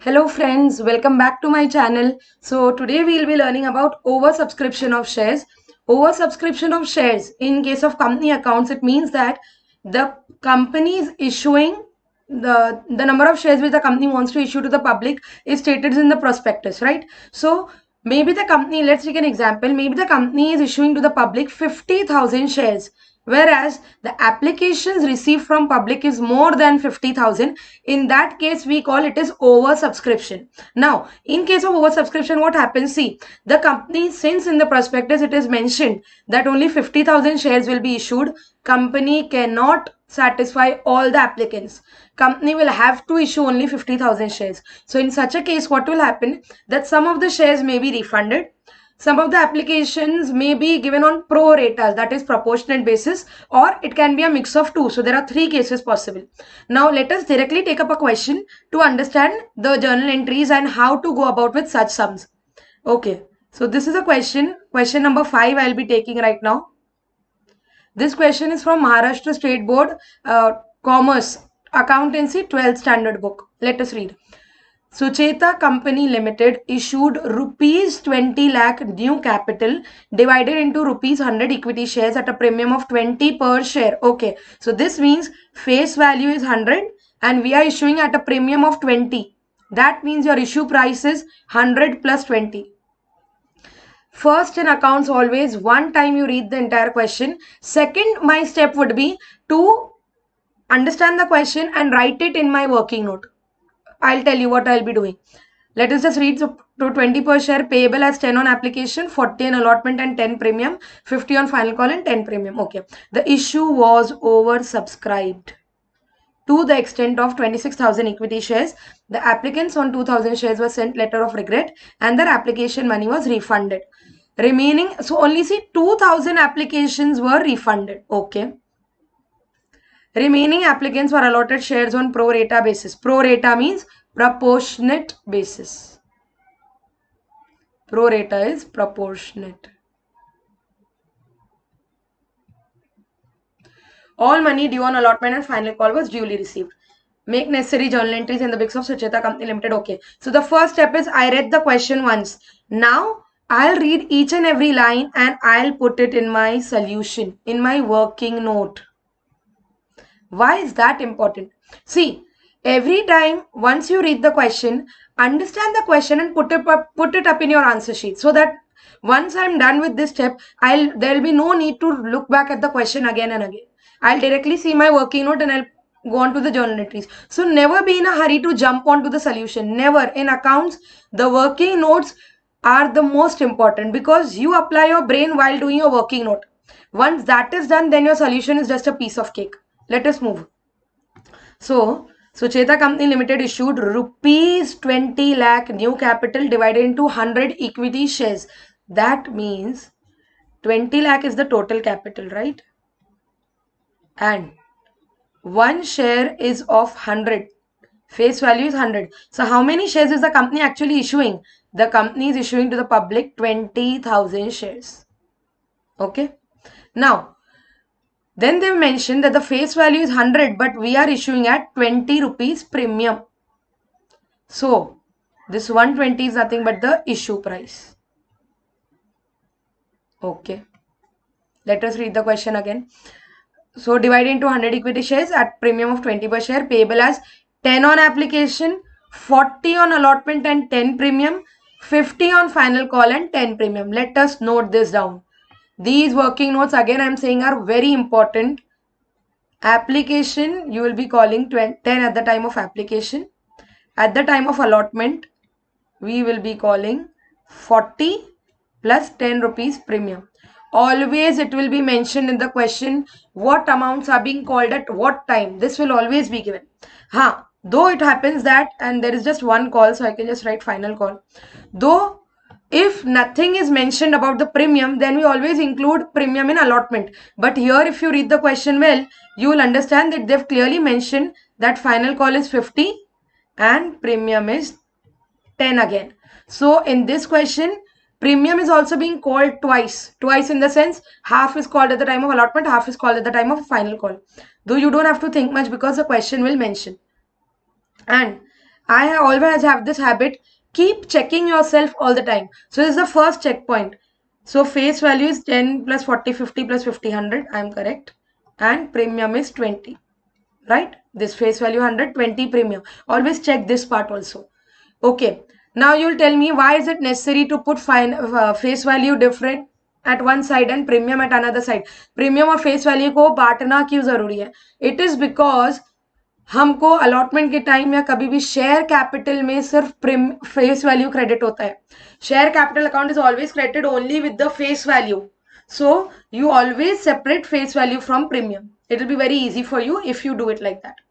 Hello friends, welcome back to my channel. So today we'll be learning about oversubscription of shares. Oversubscription of shares in case of company accounts, it means that the company is issuing the number of shares which the company wants to issue to the public is stated in the prospectus, right? So maybe the company, let's take an example, maybe the company is issuing to the public 50,000 shares, whereas the applications received from public is more than 50,000. In that case we call it as oversubscription. Now in case of oversubscription, what happens? See, the company, since in the prospectus it is mentioned that only 50,000 shares will be issued, company cannot satisfy all the applicants. Company will have to issue only 50,000 shares. So in such a case, what will happen, that some of the shares may be refunded, some of the applications may be given on pro rata, that is proportionate basis, or it can be a mix of two. So there are three cases possible. Now let us directly take up a question to understand the journal entries and how to go about with such sums. Okay, so this is a question number 5 I'll be taking right now. This question is from Maharashtra State Board Commerce Accountancy 12th Standard Book. Let us read. Sucheta Company Limited issued rupees 20 lakh new capital divided into rupees 100 equity shares at a premium of 20 per share. Okay, so this means face value is 100 and we are issuing at a premium of 20. That means your issue price is 100 plus 20. First in accounts, always one time you read the entire question. Second, my step would be to understand the question and write it in my working note. I'll tell you what I'll be doing. Let us just read. So to 20 per share, payable as 10 on application, 40 on allotment and 10 premium, 50 on final call and 10 premium. Okay. The issue was oversubscribed to the extent of 26,000 equity shares. The applicants on 2,000 shares were sent letter of regret and their application money was refunded. Remaining, so only see 2,000 applications were refunded. Okay. Remaining applicants were allotted shares on pro rata basis. Pro rata means proportionate basis. Pro rata is proportionate. All money due on allotment and final call was duly received. Make necessary journal entries in the books of Sucheta Company Limited. Okay. So the first step is I read the question once. Now I'll read each and every line and I'll put it in my solution, in my working note. Why is that important? See, every time once you read the question, understand the question and put it up in your answer sheet, so that once I'm done with this step, there'll be no need to look back at the question again and again. I'll directly see my working note and I'll go on to the journal entries. So never be in a hurry to jump onto the solution. Never. In accounts, the working notes are the most important because you apply your brain while doing your working note. Once that is done, then your solution is just a piece of cake. Let us move. So, Sucheta Company Limited issued rupees 20 lakh new capital divided into 100 equity shares. That means 20 lakh is the total capital, right? And one share is of 100. Face value is 100. So, how many shares is the company actually issuing? The company is issuing to the public 20,000 shares. Okay. Now, then they mentioned that the face value is 100, but we are issuing at 20 rupees premium. So, this 120 is nothing but the issue price. Okay. Let us read the question again. So, divided into 100 equity shares at premium of 20 per share, payable as 10 on application, 40 on allotment and 10 premium, 50 on final call and 10 premium. Let us note this down. These working notes, again I am saying, are very important. Application, you will be calling 10 at the time of application. At the time of allotment, we will be calling 40 plus 10 rupees premium. Always it will be mentioned in the question what amounts are being called at what time. This will always be given. Though it happens that, and there is just one call, so I can just write final call. Though if nothing is mentioned about the premium, then we always include premium in allotment. But here if you read the question well, you will understand that they've clearly mentioned that final call is 50 and premium is 10 again. So in this question, premium is also being called twice. Twice in the sense, half is called at the time of allotment, half is called at the time of final call. Though you don't have to think much because the question will mention. And I always have this habit, keep checking yourself all the time. So this is the first checkpoint. So face value is 10 plus 40, 50 plus 50, 100. I am correct. And premium is 20. Right? This face value 100, 20 premium. Always check this part also. Okay. Now you'll tell me why is it necessary to put face value different at one side and premium at another side. Premium और face value को बांटना क्यों जरूरी है? It is because हमको allotment के time या कभी भी शेयर कैपिटल में सिर्फ फेस वैल्यू क्रेडिट होता है. Share capital account is always credited only with the face value. So you always separate face value from premium. It will be very easy for you if you do it like that.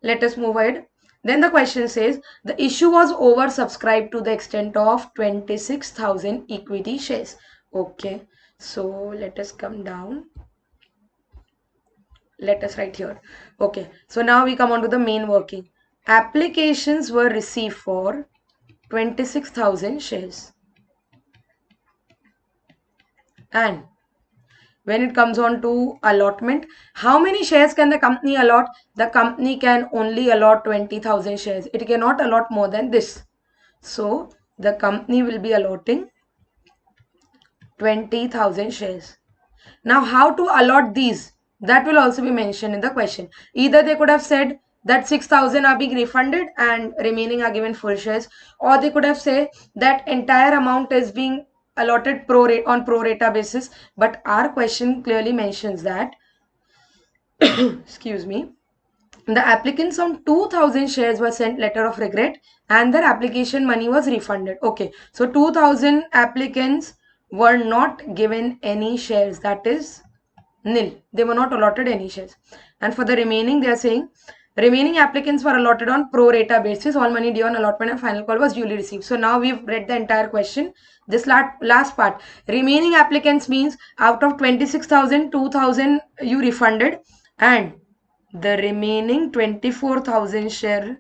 Let us move ahead. Then the question says the issue was oversubscribed to the extent of 26,000 equity shares. Okay, so let us come down. Let us write here. Okay, so now we come on to the main working. Applications were received for 26,000 shares. And when it comes on to allotment, how many shares can the company allot? The company can only allot 20,000 shares. It cannot allot more than this. So the company will be allotting 20,000 shares. Now how to allot these? That will also be mentioned in the question. Either they could have said that 6,000 are being refunded and remaining are given full shares, or they could have said that entire amount is being allotted on pro rata basis. But our question clearly mentions that excuse me, the applicants on 2,000 shares were sent letter of regret and their application money was refunded. Okay, so 2,000 applicants were not given any shares, that is nil. They were not allotted any shares. And for the remaining, they are saying remaining applicants were allotted on pro rata basis. All money due on allotment and final call was duly received. So now we've read the entire question. This last part, remaining applicants means out of 26,000, 2,000 you refunded, and the remaining 24,000 share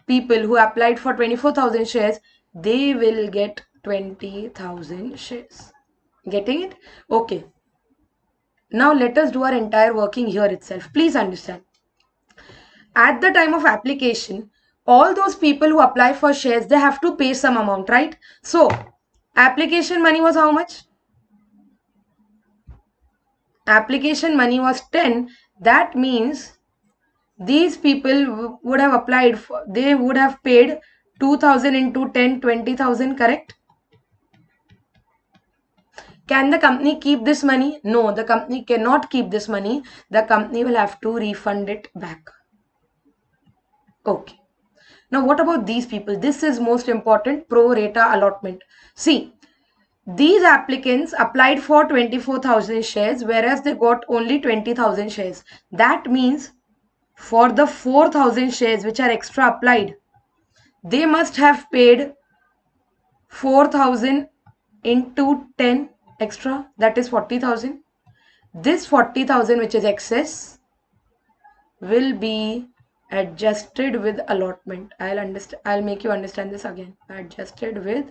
people who applied for 24,000 shares, they will get 20,000 shares. Getting it? Okay. Now let us do our entire working here itself. Please understand. At the time of application, all those people who apply for shares, they have to pay some amount, right? So application money was how much? Application money was 10. That means these people would have applied for, they would have paid 2,000 into 10, 20,000, correct? Can the company keep this money? No, the company cannot keep this money. The company will have to refund it back. Okay. Now what about these people? This is most important, pro rata allotment. See, these applicants applied for 24,000 shares, whereas they got only 20,000 shares. That means for the 4,000 shares which are extra applied, they must have paid 4,000 into 10 extra, that is 40,000. This 40,000 which is excess will be adjusted with allotment. I'll make you understand this again. Adjusted with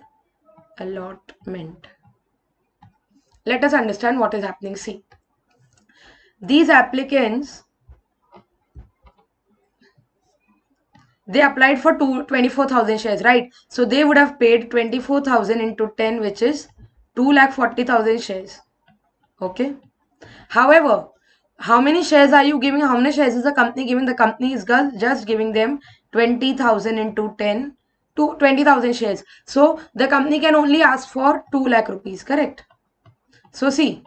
allotment. Let us understand what is happening. See, these applicants, they applied for 24,000 shares, right? So they would have paid 24,000 into 10, which is 2,40,000 shares. Okay. However, how many shares are you giving? How many shares is the company giving? The company is just giving them 20,000 into 10 to 20,000 shares. So the company can only ask for 2 lakh rupees, correct? So see,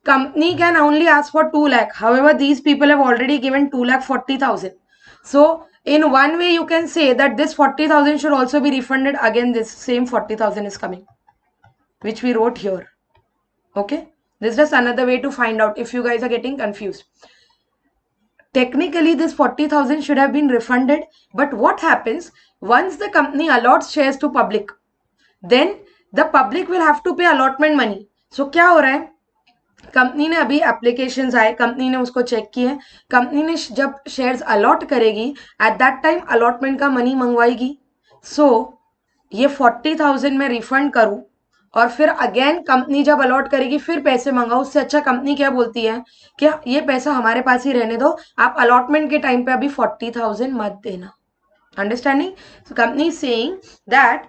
company can only ask for 2 lakh. However, these people have already given 2,40,000. So in one way, you can say that this 40,000 should also be refunded. Again, this same 40,000 is coming, which we wrote here. Okay. This is just another way to find out if you guys are getting confused. Technically, this 40,000 should have been refunded. But what happens once the company allots shares to public? Then the public will have to pay allotment money. So क्या हो रहा है? Company ने अभी applications आए, company ने उसको check किए, कंपनी ने जब शेयर्स अलॉट करेगी एट दैट टाइम अलॉटमेंट का मनी मंगवाएगी. सो ये 40,000 में रिफंड करूं और फिर अगेन कंपनी जब अलॉट करेगी फिर पैसे मंगाओ. उससे अच्छा कंपनी क्या बोलती है कि ये पैसा हमारे पास ही रहने दो, आप अलॉटमेंट के टाइम पे अभी 40,000 मत देना. Understanding? So company is saying that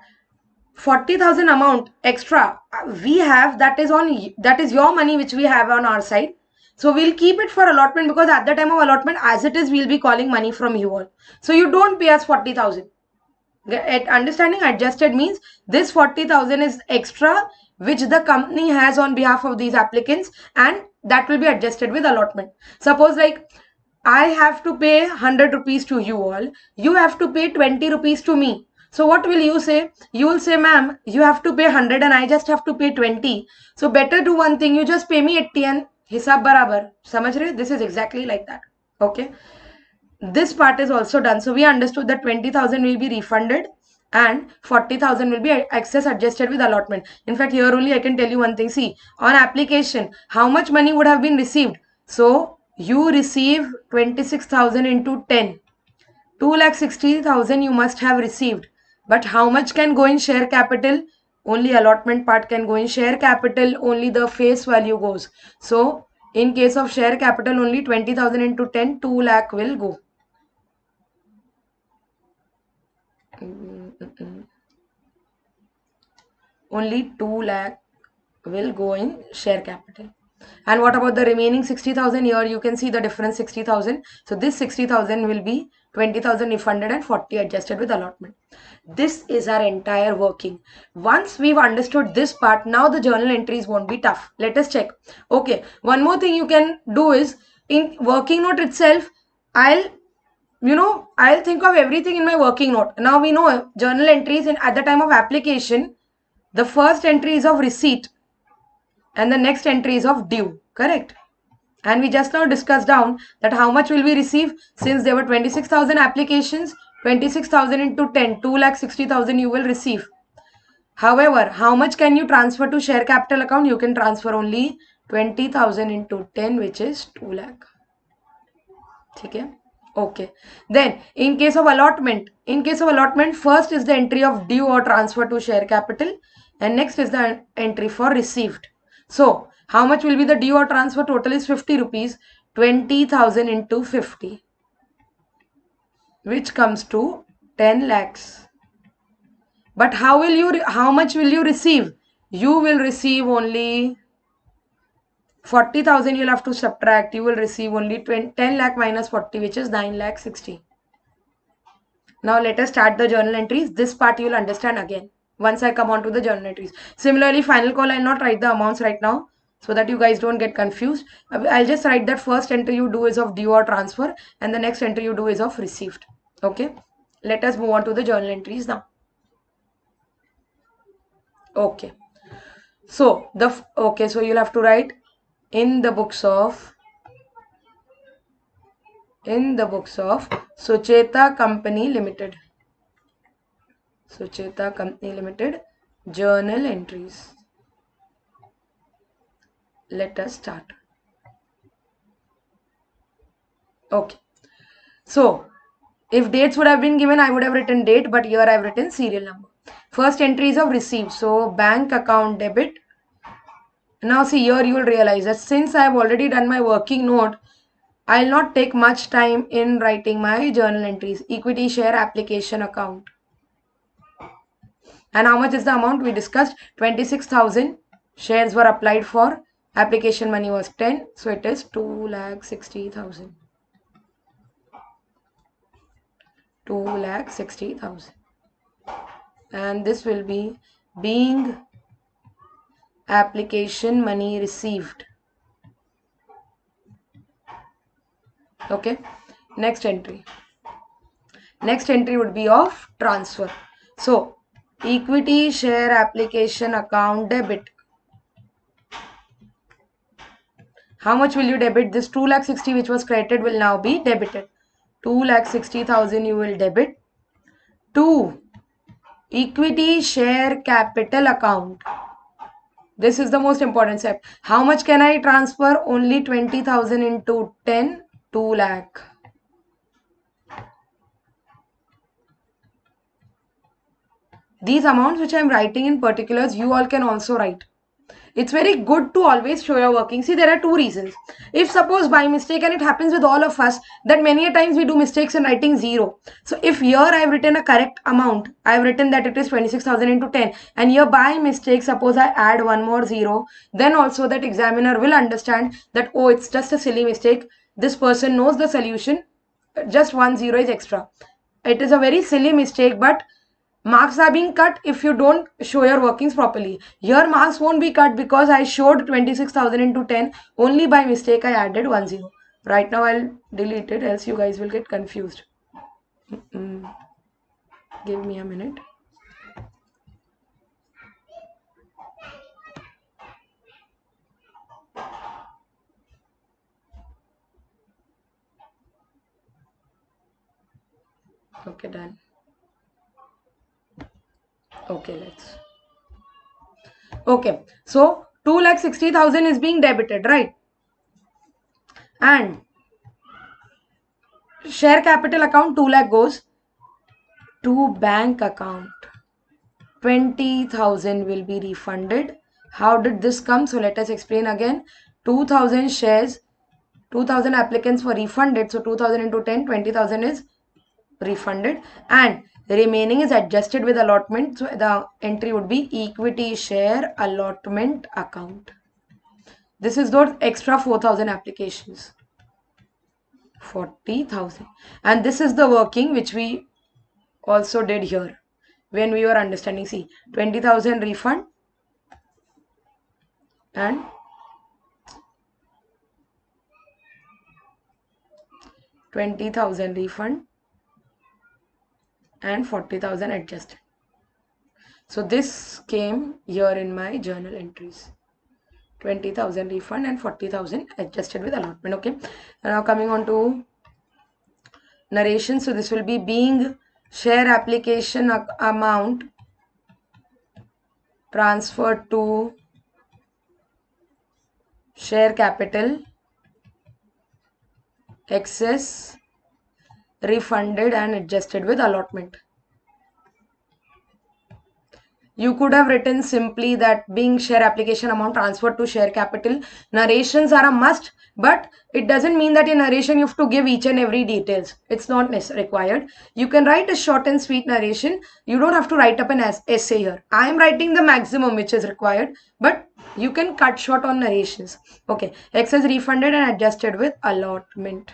40,000 amount extra we have, that is your money which we have on our side. So we'll keep it for allotment, because at the time of allotment, as it is, we'll be calling money from you all. So you don't pay us 40,000. Understanding? Adjusted means this 40,000 is extra which the company has on behalf of these applicants, and that will be adjusted with allotment. Suppose like I have to pay 100 rupees to you all, you have to pay 20 rupees to me. So what will you say? You will say, ma'am, you have to pay 100 and I just have to pay 20. So better do one thing, you just pay me 80 and hisab barabar. Samajh rahe? This is exactly like that. Okay. This part is also done. So we understood that 20,000 will be refunded and 40,000 will be excess adjusted with allotment. In fact, here only I can tell you one thing. See, on application, how much money would have been received? So you receive 26,000 into 10. 2,60,000 you must have received. But how much can go in share capital? Only allotment part can go in share capital. Only the face value goes. So in case of share capital, only 20,000 into 10, 2 lakh will go. Only 2 lakh will go in share capital. And what about the remaining 60,000? Here you can see the difference, 60,000. So this 60,000 will be 20,000 refunded and 40 adjusted with allotment. This is our entire working. Once we've understood this part, now the journal entries won't be tough. Let us check. Okay, one more thing you can do is, in working note itself, I'll think of everything in my working note. Now we know journal entries at the time of application, the first entry is of receipt and the next entry is of due, correct? And we just now discussed down that how much will we receive, since there were 26,000 applications, 26,000 into 10, 2,60,000 you will receive. However, how much can you transfer to share capital account? You can transfer only 20,000 into 10, which is 2 lakh. Okay. Okay. Then in case of allotment, first is the entry of due or transfer to share capital and next is the entry for received. So how much will be the due or transfer? Total is 50 rupees. 20,000 into 50, which comes to 10 lakhs. But how much will you receive? You will receive only 40,000. You'll have to subtract. You will receive only 10 lakh minus 40, which is 9 lakh 60. Now let us start the journal entries. This part you will understand again once I come on to the journal entries. Similarly, final call, I'll not write the amounts right now so that you guys don't get confused. I'll just write that first entry you do is of due or transfer and the next entry you do is of received. Okay. Let us move on to the journal entries now. Okay. So so you'll have to write in the books of Sucheta Company Limited. Sucheta Company Limited journal entries. Let us start. Okay. So if dates would have been given, I would have written date, but here I have written serial number. First entry is of received. So bank account debit. Now see, here you will realize that since I have already done my working note, I'll not take much time in writing my journal entries. Equity share application account. And how much is the amount? We discussed 26,000 shares were applied for. Application money was 10. So it is 2,60,000. 2,60,000. And this will be being application money received. Okay. Next entry. Next entry would be of transfer. So equity share application account debit. How much will you debit? This 2,60,000 which was credited will now be debited. 2,60,000 you will debit to equity share capital account. This is the most important step. How much can I transfer? Only 20,000 into 10, 2 lakh. These amounts which I am writing in particulars, you all can also write. It's very good to always show your working. See, there are two reasons. If suppose by mistake, and it happens with all of us, that many a times we do mistakes in writing 0. So if here I have written a correct amount, I have written that it is 26,000 into 10, and here by mistake, suppose I add one more 0, then also that examiner will understand that, oh, it's just a silly mistake. This person knows the solution, just 1 0 is extra. It is a very silly mistake, but marks are being cut if you don't show your workings properly. Here marks won't be cut because I showed 26,000 into 10. Only by mistake I added 1 0. Right now I'll delete it, else you guys will get confused. Give me a minute. Okay, done. Okay, let's. Okay, so 2,60,000 is being debited, right? And share capital account 2 lakh goes to bank account. 20,000 will be refunded. How did this come? So let us explain again. 2,000 shares, 2,000 applicants were refunded. So 2,000 into 10, 20,000 is refunded, and the remaining is adjusted with allotment. So the entry would be equity share allotment account. This is those extra 4,000 applications. 40,000. And this is the working which we also did here when we were understanding. See, 20,000 refund and 20,000 refund and 40,000 adjusted. So this came here in my journal entries. 20,000 refund and 40,000 adjusted with allotment. Okay. Now coming on to narration. So this will be being share application amount transferred to share capital, excess, refunded and adjusted with allotment. You could have written simply that being share application amount transferred to share capital. Narrations are a must, but it doesn't mean that in narration you have to give each and every details. It's not required. You can write a short and sweet narration. You don't have to write up an essay here. I am writing the maximum which is required, but you can cut short on narrations. Okay, excess refunded and adjusted with allotment.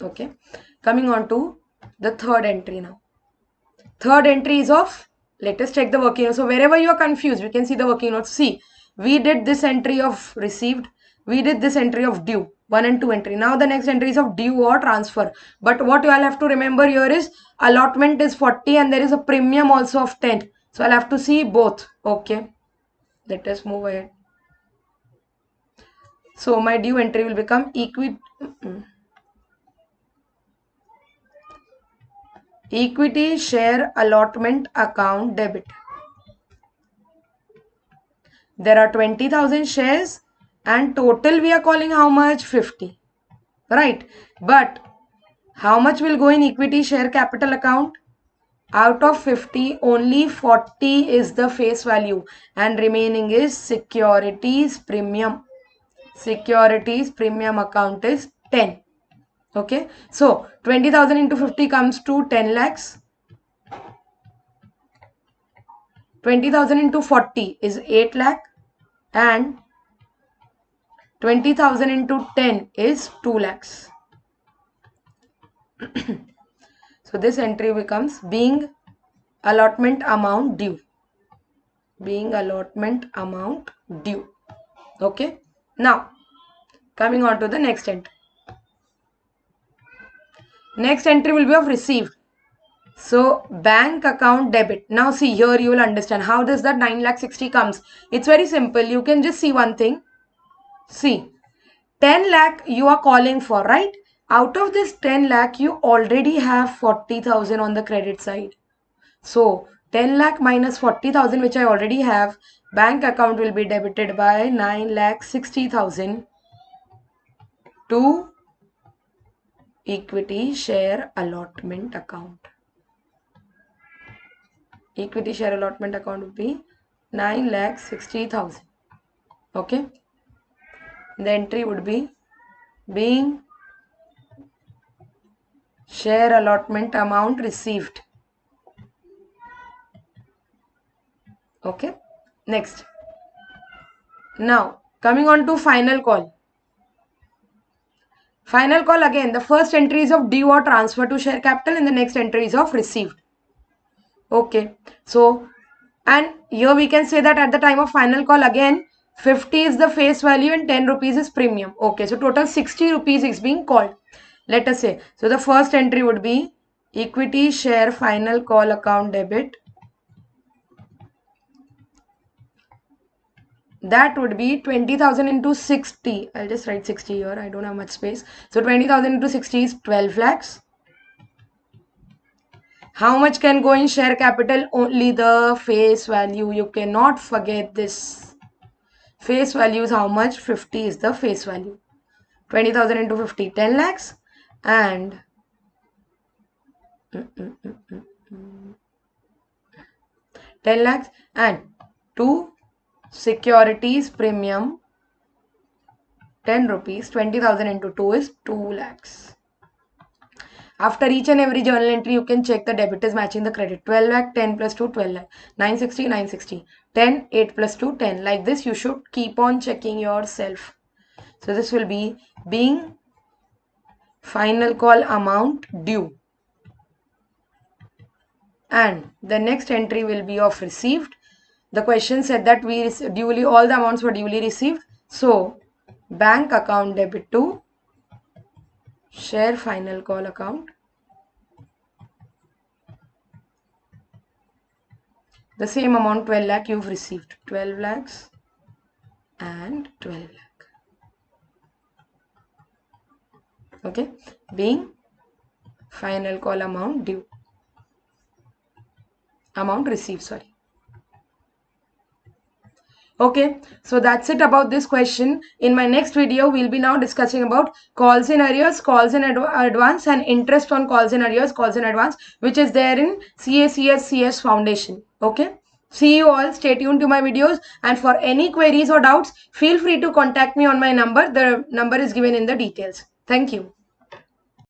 Okay, coming on to the third entry now. Third entry is of, let us check the working notes. So wherever you are confused, we can see the working notes. See, we did this entry of received. We did this entry of due. 1 and 2 entry. Now the next entry is of due or transfer. But what you all have to remember here is allotment is 40 and there is a premium also of 10. So I'll have to see both. Okay. Let us move ahead. So my due entry will become equity share allotment account debit. There are 20,000 shares and total we are calling how much? 50. Right. But how much will go in equity share capital account? Out of 50, only 40 is the face value and remaining is securities premium. Securities premium account is 10. Okay. So 20,000 into 50 comes to 10 lakhs. 20,000 into 40 is 8 lakh and 20,000 into 10 is 2 lakhs. So this entry becomes being allotment amount due. Being allotment amount due. Okay. Now coming on to the next entry. Next entry will be of received. So bank account debit. Now see, here you will understand how does that 9,60,000 comes. It's very simple. You can just see one thing. See, 10 lakh you are calling for, right? Out of this 10 lakh, you already have 40,000 on the credit side. So 10 lakh minus 40,000 which I already have, bank account will be debited by 9,60,000 to equity share allotment account. Equity share allotment account would be 9,60,000. Okay. The entry would be being share allotment amount received. Okay. Next. Now, coming on to final call. Final call again, the first entry is of due or transfer to share capital and the next entry is of received. Okay. So, and here we can say that at the time of final call again, 50 is the face value and 10 rupees is premium. Okay. So, total 60 rupees is being called. Let us say. So, the first entry would be equity share final call account debit. That would be 20,000 into 60. I'll just write 60 here. I don't have much space. So 20,000 into 60 is 12 lakhs. How much can go in share capital? Only the face value. You cannot forget this. Face value is how much? 50 is the face value. 20,000 into 50, 10 lakhs. And 10 lakhs and 2 securities premium 10 rupees. 20,000 into 2 is 2 lakhs. After each and every journal entry, you can check the debit is matching the credit. 12 lakh, 10 plus 2, 12 lakh. 960, 960. 10, 8 plus 2, 10. Like this, you should keep on checking yourself. So this will be being final call amount due. And the next entry will be of received. The question said that all the amounts were duly received. So bank account debit to share final call account. The same amount 12 lakh you've received. 12 lakhs and 12 lakh. Okay. Being final call amount due. Amount received, sorry. Okay, so that's it about this question. In my next video, we'll be now discussing about calls in arrears, calls in advance and interest on calls in arrears, calls in advance, which is there in CACS Foundation. Okay, see you all. Stay tuned to my videos, and for any queries or doubts, feel free to contact me on my number. The number is given in the details. Thank you.